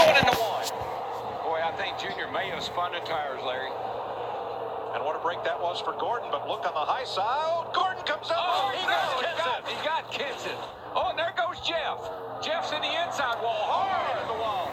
going into one. Boy, I think Junior may have spun the tires, Larry. And what a break that was for Gordon, but look on the high side. Oh, Gordon comes up. Oh, he got Kenseth. Oh, and there goes Jeff. Jeff's in the inside wall, hard into the wall.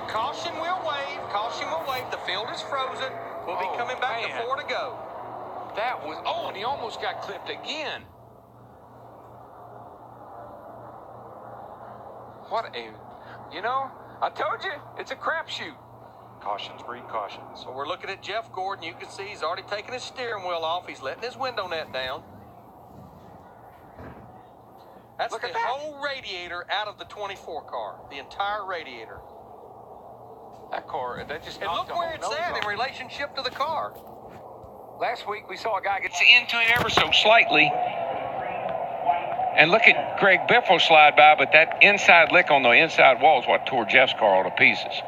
Caution will wave. Caution will wave. The field is frozen. We'll be coming back to 4 to go. That was, and he almost got clipped again. I told you, it's a crapshoot. Cautions breed cautions. So we're looking at Jeff Gordon. You can see he's already taken his steering wheel off. He's letting his window net down. That's the whole radiator out of the 24 car. The entire radiator. That car, that just And look where it's at in relationship to the car. Last week we saw a guy get into it ever so slightly. And look at Greg Biffle slide by, but that inside lick on the inside wall is what tore Jeff's car all to pieces.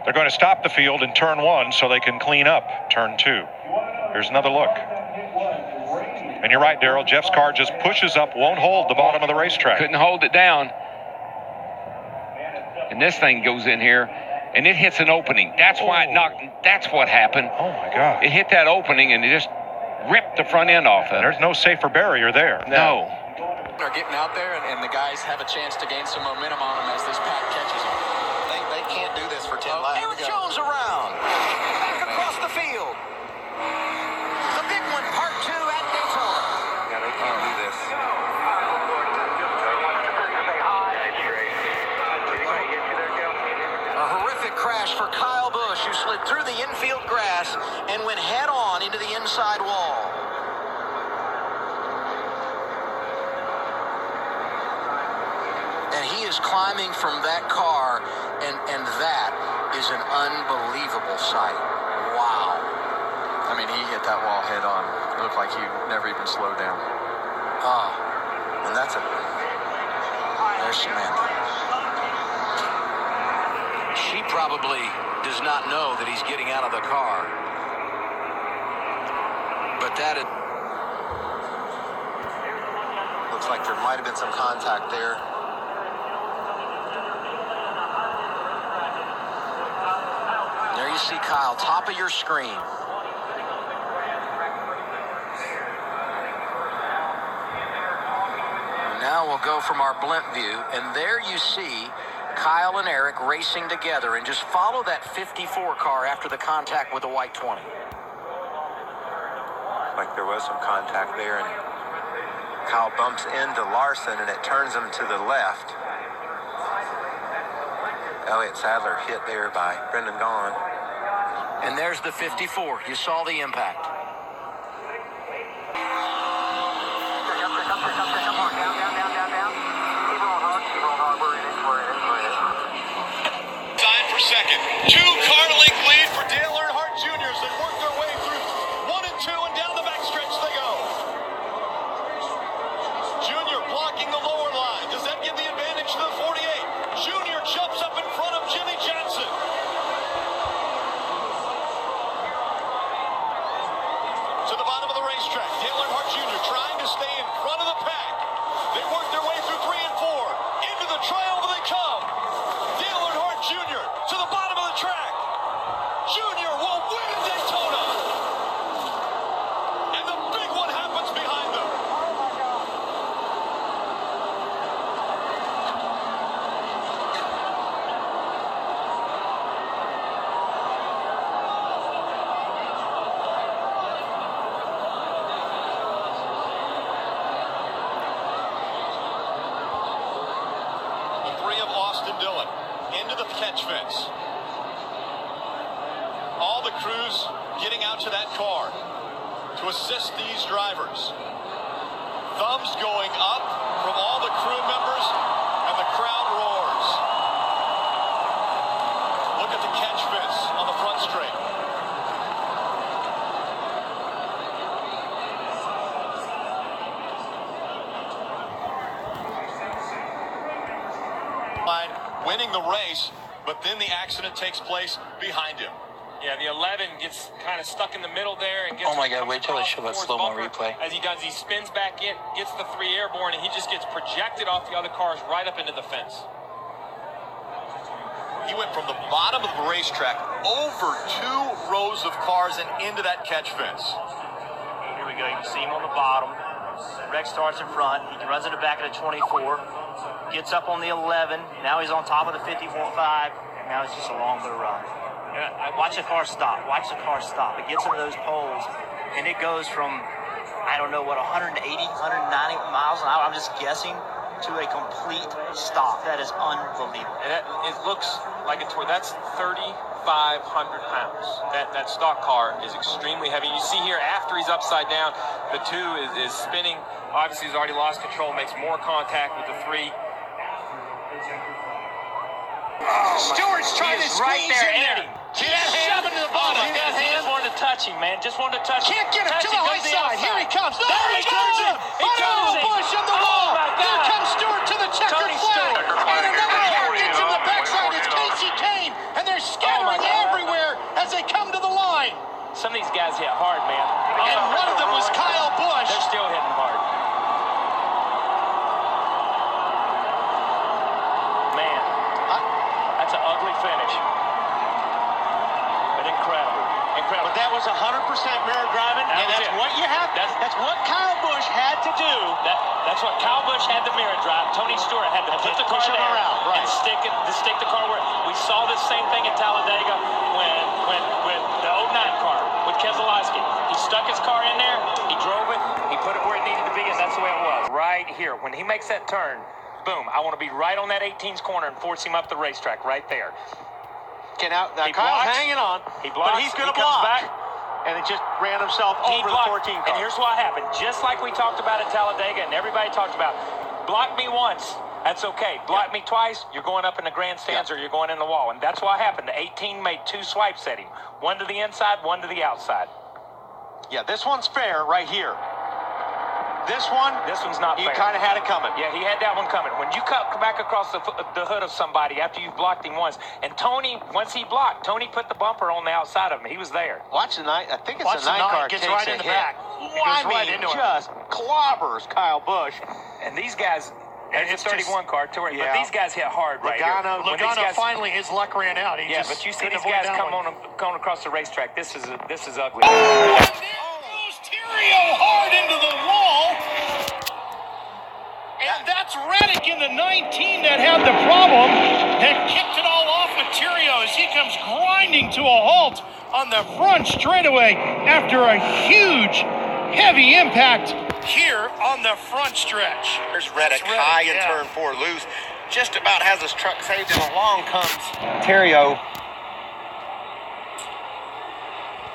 They're going to stop the field in turn 1 so they can clean up turn 2. Here's another look. And you're right, Darrell. Jeff's car just pushes up, won't hold the bottom of the racetrack. Couldn't hold it down. And this thing goes in here, and it hits an opening. That's why it knocked. That's what happened. Oh, my God. It hit that opening, and it just ripped the front end off of it. There's no safer barrier there. No. They're getting out there, and the guys have a chance to gain some momentum on them as this pack catches them. They can't do this for 10 laps. Eric Jones around. Back across the field. The big one, part 2 at Daytona. Yeah, they can't do this. A horrific crash for Kyle Busch, who slid through the infield grass and went head-on into the inside wall. And he is climbing from that car, and that is an unbelievable sight. Wow. I mean, he hit that wall head on. It looked like he never even slowed down. And that's there's Samantha. She probably does not know that he's getting out of the car. But that is... Looks like there might have been some contact there. There you see Kyle, top of your screen. Now we'll go from our blimp view, and there you see Kyle and Eric racing together, and just follow that 54 car after the contact with the white 20. Like there was some contact there, and Kyle bumps into Larson, and it turns him to the left. Elliott Sadler hit there by Brendan Gaughan. And there's the 54. You saw the impact. Second. 2-car length lead for Dale Earnhardt Jr. as they work their way through 1 and 2, and down the backstretch they go. Junior blocking the lower line. Does that give the advantage to the 48? Junior jumps up in front of Jimmy Johnson. To the bottom of the racetrack, Dale Earnhardt Jr. trying to stay in front of the pack. They work their way through 3 and 4. Into the triangle they come. Dale Earnhardt Jr. to the bottom of the track. Junior will win Daytona. And the big one happens behind them. The 3 of Austin Dillon into the catch fence. All the crews getting out to that car to assist these drivers. Thumbs going up from all the crew members, and the crowd roars. Look at the catch fence on the front straight. Winning the race, but then the accident takes place behind him. Yeah, the 11 gets kind of stuck in the middle there and gets. Oh my God! Wait till they show that slow-mo replay. As he does, he spins back in, gets the 3 airborne, and he just gets projected off the other cars right up into the fence. He He went from the bottom of the racetrack over 2 rows of cars and into that catch fence. Here we go. You can see him on the bottom. Rex starts in front. He runs in the back of the 24. Gets up on the 11. Now he's on top of the 54.5. Now it's just a long little run. Watch the car stop. Watch the car stop. It gets into those poles, and it goes from, I don't know what, 180, 190 miles an hour, I'm just guessing, to a complete stop. That is unbelievable. And it looks like a toy. That's 3,500 pounds. That stock car is extremely heavy. You see here, after he's upside down, the 2 is spinning. Obviously, he's already lost control, makes more contact with the 3. Stewart's trying to squeeze right there in there. See that hand? Shoving to the bottom. See that hand? Just wanted to touch him, man. Just wanted to touch him. Can't get him to the high side. Here he comes. No, There he turns him. He turns him. Bush on the Oh, wall. my God. Here comes Stewart to the checkered Tony flag. Stewart. And another car gets him the backside. It's Casey Kane. And they're scattering everywhere as they come to the line. Some of these guys hit hard, man. And one of them was Kyle Busch. They're still hitting hard. Man, that's an ugly finish. But incredible. Incredible. But that was 100% mirror driving, That and was that's it. what you have. That's what Kyle Busch had to do. That's what Kyle Busch had to mirror drive. Tony Stewart had to put the car push him there around, right. and stick the car where we saw this same thing at Talladega when with the 09 car with Keselowski. He stuck his car in there, he drove it, he put it where it needed to be, and that's the way it was. Right here, when he makes that turn, boom, I want to be right on that 18's corner and force him up the racetrack right there. Now He Kyle's blocks. hanging on, He blocks, but he's going to he comes block. back. And it just ran himself He over the blocked. 14 car. And here's what happened. Just like we talked about at Talladega and everybody talked about, block me once, that's okay. Block me twice, you're going up in the grandstands or you're going in the wall. And that's what happened. The 18 made 2 swipes at him. One to the inside, one to the outside. Yeah, this one's fair right here. This one's not you fair. kind of had it coming. Yeah, he had that one coming. When you come back across the hood of somebody after you've blocked him once, and Tony, once he blocked, Tony put the bumper on the outside of him. He was there. Watch the night. I think it's Watch the the 9 9, car gets takes right a in the hit. back. It goes right into him. Just clobbers Kyle Busch. And these guys, and it's a 31 car tour, but these guys hit hard right Logano, here. When these guys, finally his luck ran out. He yeah, but you see these guys coming across the racetrack. This is ugly. There goes Terrio hard into the wall. And that's Reddick in the 19 that had the problem that kicked it all off of Terrio as he comes grinding to a halt on the front straightaway after a huge, heavy impact here on the front stretch. There's Reddick high in turn 4 loose. Just about has his truck saved, and along comes Terrio.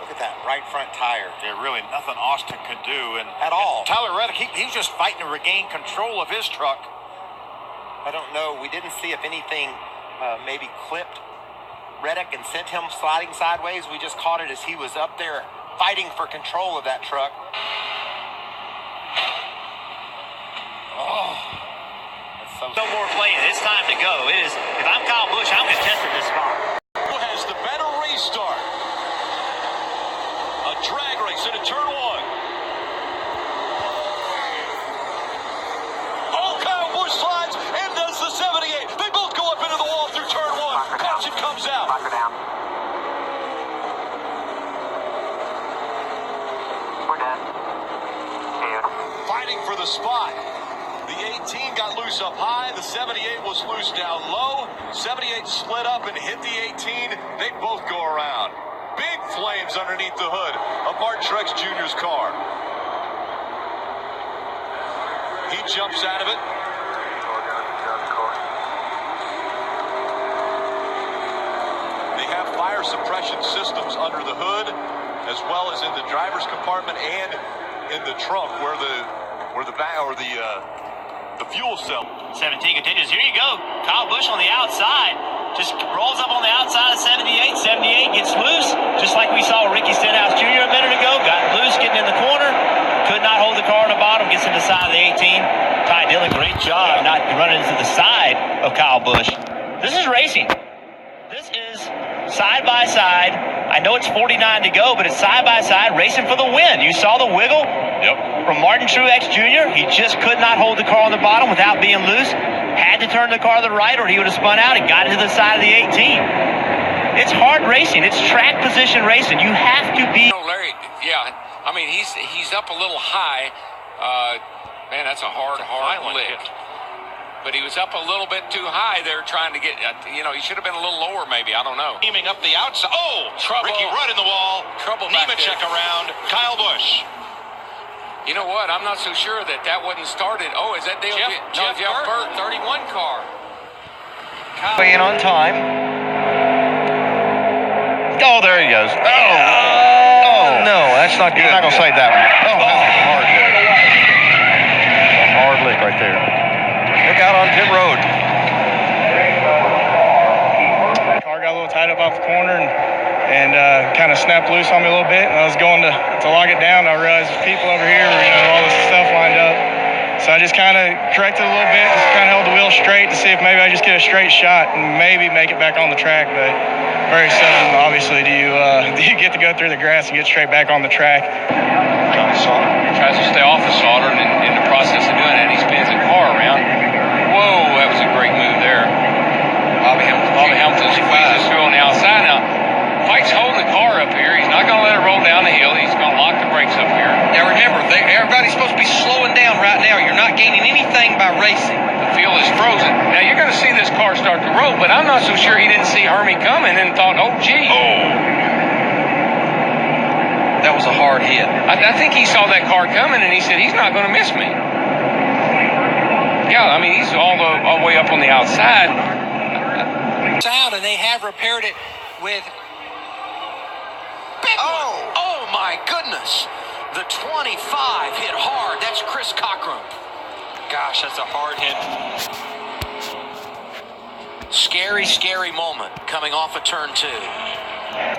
Look at that right front tire. There's really nothing Austin could do At all. Tyler Reddick, he's just fighting to regain control of his truck. I don't know. We didn't see if anything maybe clipped Reddick and sent him sliding sideways. We just caught it as he was up there fighting for control of that truck. No more playing. It's time to go. It is. If I'm Kyle Busch, I'm contesting this spot. Who has the better restart? A drag race into turn 1. Oh, Kyle Busch slides and does the 78. They both go up into the wall through turn 1. Caution comes out. We're done. Fighting for the spot. The 18 got loose up high. The 78 was loose down low. 78 split up and hit the 18. They both go around. Big flames underneath the hood of Martin Truex Jr.'s car. He jumps out of it. They have fire suppression systems under the hood, as well as in the driver's compartment and in the trunk where the fuel cell. 17 continues. Here you go. Kyle Busch on the outside. Just rolls up on the outside of 78. 78 gets loose, just like we saw Ricky Stenhouse Jr. a minute ago. Got loose getting in the corner. Could not hold the car on the bottom. Gets in the side of the 18. Ty Dillon, great job not running into the side of Kyle Busch. This is racing. This is side by side. I know it's 49 to go, but it's side by side racing for the win. You saw the wiggle from Martin Truex Jr. He just could not hold the car on the bottom without being loose. had to turn the car to the right, or he would have spun out and got to the side of the 18. It's hard racing. It's track position racing. You have to be. Larry, yeah. I mean, he's up a little high. Man, that's a hard lick. But he was up a little bit too high there trying to get, he should have been a little lower maybe. I don't know. Aiming up the outside. Oh, Trouble. Ricky Rudd in the wall. Trouble back there. Nemechek around. Kyle Busch. You know what? I'm not so sure that wasn't started. Oh, is that Dale? Jeff Burt, 31 car. In on time. Oh, there he goes. Oh, no, that's not good. He's not going to save that one. Oh, that's a hard hit. That's a hard lick right there. Look out on pit road. Car got a little tied up off the corner and kind of snapped loose on me a little bit. And I was going to lock it down. I realized there's people over here, all this stuff lined up. So I just kind of corrected a little bit, just kind of held the wheel straight to see if maybe I just get a straight shot and maybe make it back on the track. But very seldom, obviously, do you get to go through the grass and get straight back on the track. Johnny Sauter tries to stay off the Sauter, and in the process of doing that, he spins the car around. Whoa, that was a great move there. Bobby Hamilton squeezes through on the outside. Now, Pike's holding the car up here. He's not going to let it roll down the hill. He's going to lock the brakes up here. Now remember, everybody's supposed to be slowing down right now. You're not gaining anything by racing. The field is frozen. Now, you're going to see this car start to roll, but I'm not so sure he didn't see Hermie coming and thought, oh, gee. That was a hard hit. I think he saw that car coming, and he said, he's not going to miss me. Yeah, I mean, he's all the way up on the outside. Out, and they have repaired it with big one. Oh my goodness. The 25 hit hard. That's Chris Cockrum. Gosh, that's a hard hit. Scary, scary moment coming off of turn 2.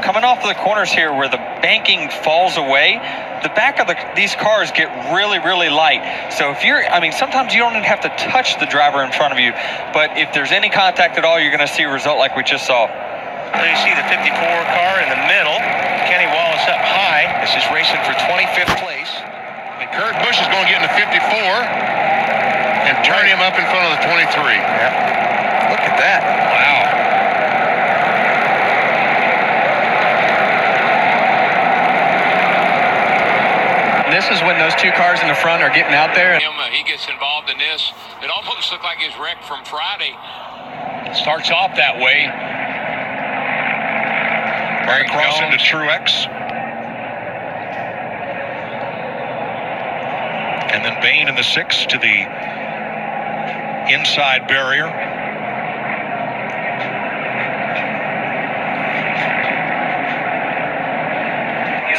Coming off of the corners here where the banking falls away, the back of these cars get really, really light. So if sometimes you don't even have to touch the driver in front of you, but if there's any contact at all, you're going to see a result like we just saw. There you see the 54 car in the middle. Kenny Wallace up high. This is racing for 25th place. And Kurt Busch is going to get in the 54 and turn him up in front of the 23. Yeah. Look at that. Wow. This is when those two cars in the front are getting out there. He gets involved in this. It almost looked like his wreck from Friday. Starts off that way. Right across into Truex. And then Bain in the 6 to the inside barrier.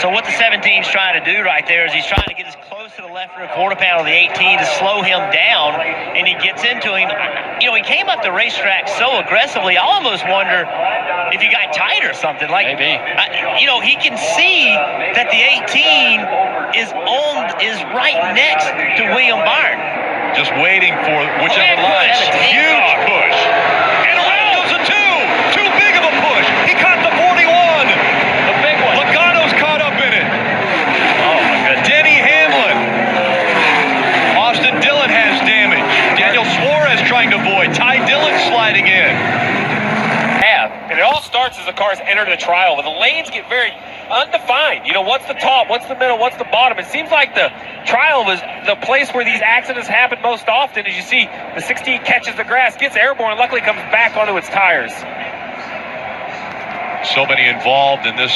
So what the 17's trying to do right there is he's trying to get as close to the left rear quarter panel of the 18 to slow him down, and he gets into him. He came up the racetrack so aggressively, I almost wonder if he got tight or something. Maybe. He can see that the 18 is right next to William Byron. Just waiting for whichever line. Huge push. And around goes the 2. Too big of a push. He caught the 41. The big one. Logano's caught up in it. Oh, my goodness. Denny Hamlin. Austin Dillon has damage. Daniel Suarez trying to avoid. Ty Dillon sliding in. And it all starts as the cars enter the trial. But the lanes get very undefined. What's the top, what's the middle, what's the bottom? It seems like the trial was the place where these accidents happen most often. As you see, the 16 catches the grass, gets airborne, luckily comes back onto its tires. So many involved in this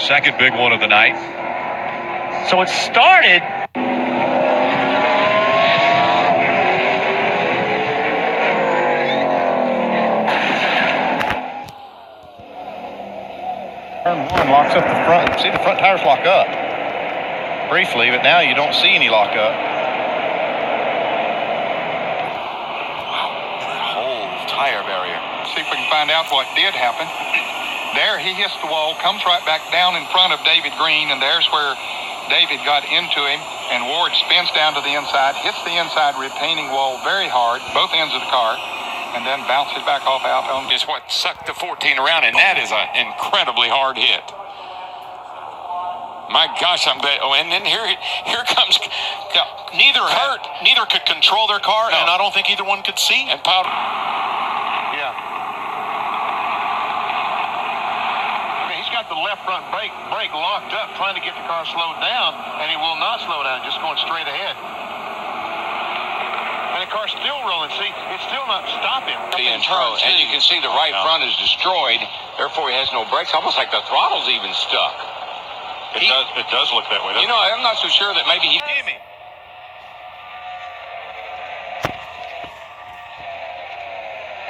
second big one of the night. So it started. Turn 1 locks up the front. See, the front tires lock up briefly, but now you don't see any lock up. Wow, that whole tire barrier. See if we can find out what did happen. There he hits the wall, comes right back down in front of David Green, and there's where David got into him, and Ward spins down to the inside, hits the inside retaining wall very hard, both ends of the car, and then bounces back off out on. Is what sucked the 14 around, and that is an incredibly hard hit. My gosh, I'm glad. Oh, and then here comes. Neither could control their car, and I don't think either one could see. And Powder. Yeah. He's got the left front brake locked up, trying to get the car slowed down, and he will not slow down, just going straight ahead. And the car's still rolling. See, it's still not stopping. And you can see the right front is destroyed. Therefore, he has no brakes. Almost like the throttle's even stuck. It does look that way. You know, I'm not so sure that maybe he. Jimmy.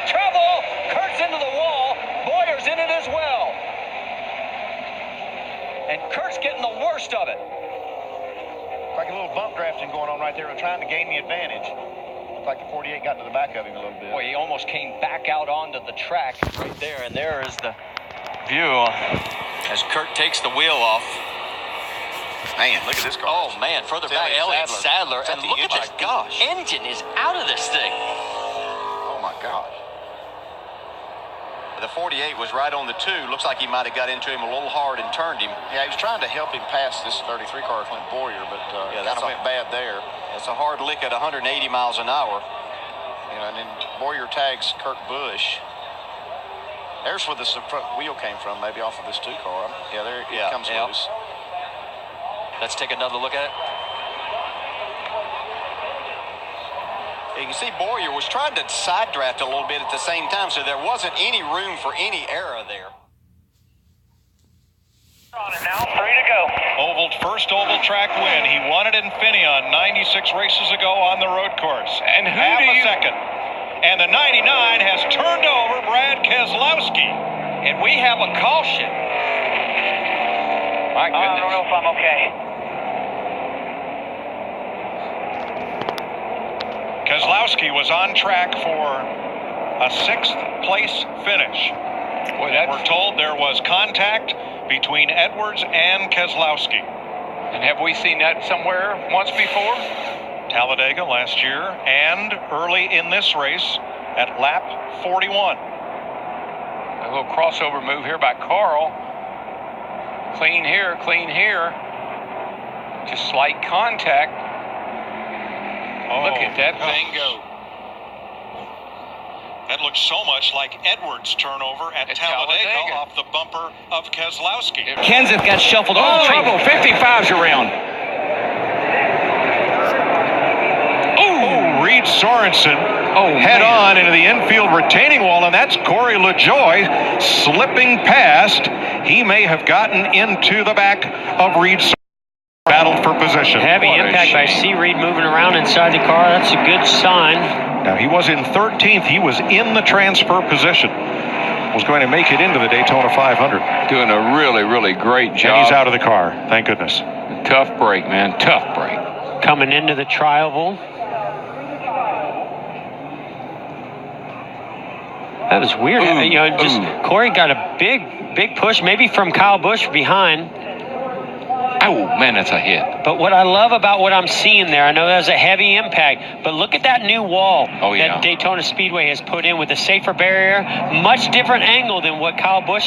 Trouble! Kurt's into the wall. Boyer's in it as well. And Kurt's getting the worst of it. Like a little bump drafting going on right there. We're trying to gain the advantage. Looks like the 48 got to the back of him a little bit. Boy, he almost came back out onto the track right there. And there is the view as Kurt takes the wheel off. Man, look at this car. Oh, man, further back, Elliott Sadler. And look at this. Gosh. Engine is out of this thing. Oh, my gosh. The 48 was right on the 2. Looks like he might have got into him a little hard and turned him. Yeah, he was trying to help him pass this 33 car, Clint Boyer, but kind of went bad there. It's a hard lick at 180 miles an hour. You know, and then Boyer tags Kurt Busch. There's where the front wheel came from, maybe off of this 2 car. Yeah, there it comes loose. Let's take another look at it. You can see Boyer was trying to side draft a little bit at the same time, so there wasn't any room for any error there. On it now, 3 to go. First oval track win. He won it in Infineon 96 races ago on the road course. And half a second. And the 99 has turned over Brad Keselowski. And we have a caution. My goodness. I don't know if I'm okay. Keselowski was on track for a 6th place finish. Boy, we're told there was contact between Edwards and Keselowski. And have we seen that somewhere once before? Talladega last year and early in this race at lap 41. A little crossover move here by Carl. Clean here, clean here. Just slight contact. Look at that thing go. That looks so much like Edwards' turnover at Talladega off the bumper of Keselowski. Kenseth got shuffled. Oh, trouble. 55's around. Oh, Reed Sorensen head on into the infield retaining wall, and that's Corey LaJoie slipping past. He may have gotten into the back of Reed Sorensen. Battled for position. Heavy impact. I see Reed moving around inside the car. That's a good sign. Now, he was in 13th. He was in the transfer position. Was going to make it into the Daytona 500. Doing a really, really great job. And he's out of the car. Thank goodness. Tough break, man. Tough break. Coming into the tri-oval. That was weird. Corey got a big push, maybe from Kyle Busch behind. Oh, man, that's a hit. But what I love about what I'm seeing there, I know that was a heavy impact, but look at that new wall that Daytona Speedway has put in with a safer barrier. Much different angle than what Kyle Busch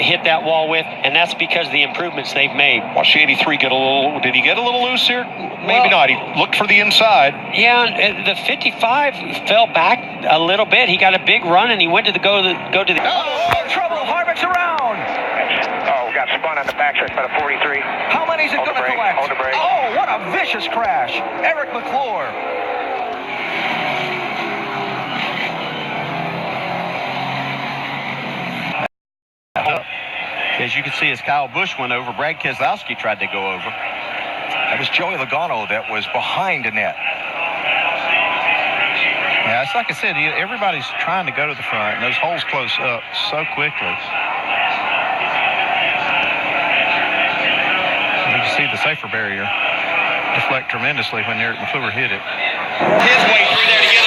hit that wall with, and that's because of the improvements they've made. Watch 83 get a little, did he get a little loose here? Maybe not. He looked for the inside. Yeah, the 55 fell back a little bit. He got a big run, and he went to go to the... Oh, trouble. Harvick's around. Oh, got spun on the backside by the 43. How many is it going to collect? On the brake. Oh, what a vicious crash. Eric McClure. As you can see, as Kyle Busch went over, Brad Keselowski tried to go over. That was Joey Logano that was behind the net. Yeah, it's like I said, everybody's trying to go to the front, and those holes close up so quickly. You can see the safer barrier deflect tremendously when Eric McClure hit it. His way through there to get